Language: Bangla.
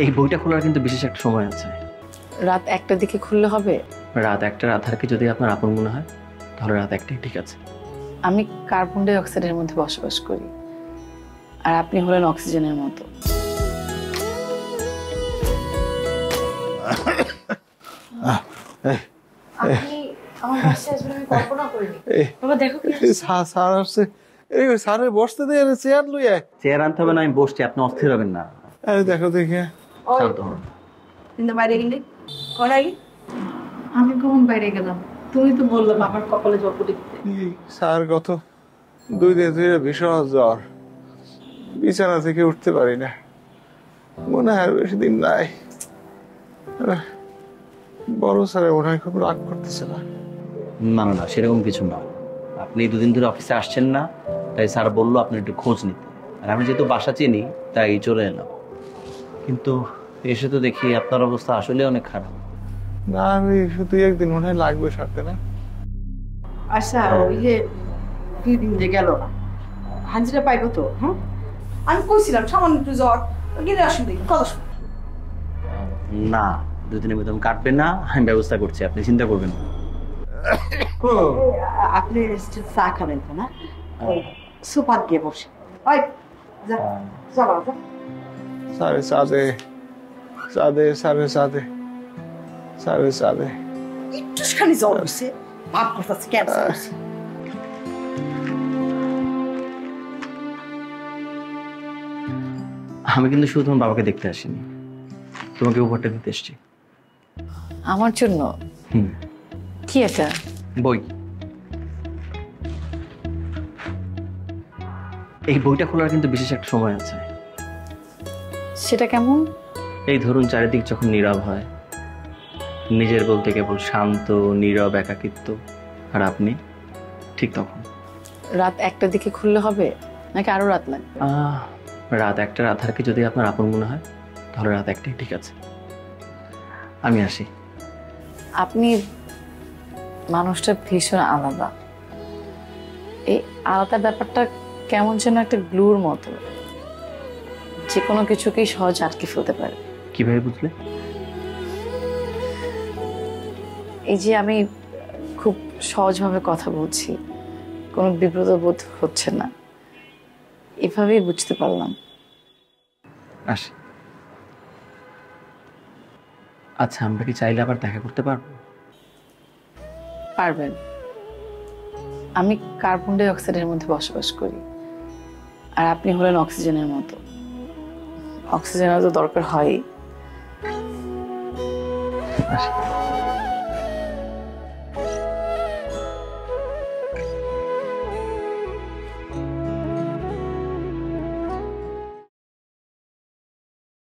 এই বইটা খোলার কিন্তু বিশেষ একটা সময় আছে। রাত 1টার দিকে খুললে হবে? রাত 1টার আধারকে যদি আপনার আপন মনে হয় তাহলে রাত 1টাই ঠিক আছে। আমি কার্বন ডাই অক্সাইডের মধ্যে বসবাস করি, আর আপনি হলেন অক্সিজেনের মতো। আপনি আমার বাসায় আসবেন আমি কল্পনা করিনি। বাবা দেখো কি স্যার আসছে। এই স্যারের বসতে দে, চেয়ার লই আয়। চেয়ার আনতে হবে না, আমি বসছি, আপনি অস্থির হবেন না। আরে দেখো দেখি। শান্ত হন। কিন্তু বাইরে গেলে করাই আমি কখন বাইরে গেলাম? তুমি তো বললে আমার কপালে জল পড়ে দিতে। স্যার গত 2 দিন ধরে ভীষণ জ্বর, বিছানা থেকে উঠতে পারি না, মনে হয় বেশি দিন নাই। বড় স্যার মনে হয় খুব রাগ করতেছে না? না না না, সেরকম কিছু না। আপনি 2 দিন ধরে অফিসে আসছেন না, তাই স্যার বললো আপনার একটু খোঁজ নিতে, আর আমি যেহেতু বাসা চিনি তাই চলে এলাম। কিন্তু এসে তো দেখি আপনার অবস্থা আসলে অনেক খারাপ। না, আমি শুধু একদিন মনে হয় লাগবে সারতে না। আচ্ছা ওই যে 2 দিন যে গেল না, হাজিরা পাইবো তো? হ্যাঁ আমি কইছিলাম সামান্য একটু জ্বর, গেলে অসুবিধা কি? কত না, 2 দিনের মধ্যে কাটবে না, আমি ব্যবস্থা করছি, আপনি চিন্তা করবেন না। আপনি চা খাবেন তো না? সোফা দিয়ে বসে ওই যা যা বাবা সাড়ে সাদে সাদে সাড়ে সাদে সাড়ে সাদে একটুখানি জ্বর হচ্ছে, ভাব করতেছে কেন? আমি কিন্তু শুধু তোমার বাবাকে দেখতে আসিনি, তোমাকে উপহারটা দিতে এসেছি। আমার জন্য? কি এটা? বই। এই বইটা খোলার কিন্তু বিশেষ একটা সময় আছে। সেটা কেমন? এই ধরুন চারিদিক যখন নীরব হয়, নিজের বলতে কেবল শান্ত নীরব একাকিত্ব, আর আপনি ঠিক তখন। রাত 1টার দিকে খুললে হবে নাকি আরো রাত লাগবে? রাত 1টার আধারকে যদি আপনার আপন মনে হয় তাহলে রাত 1টাই ঠিক আছে। আমি আসি। আপনি মানুষটা ভীষণ আলাদা। এই আলাদা ব্যাপারটা কেমন যেন একটা গ্লুর মতো, যে কোনো কিছুকেই সহজ আটকে ফেলতে পারে। কিভাবে বুঝলে? এই যে আমি খুব সহজভাবে কথা বলছি, কোনো বিব্রত বোধ হচ্ছে না, এভাবেই বুঝতে পারলাম। আসি। আচ্ছা, আমরা কি চাইলে আবার দেখা করতে পারবো? পারবেন। আমি কার্বন ডাই অক্সাইডের মধ্যে বসবাস করি, আর আপনি হলেন অক্সিজেনের মতো। অক্সিজেনের তো দরকার হয়। আসি।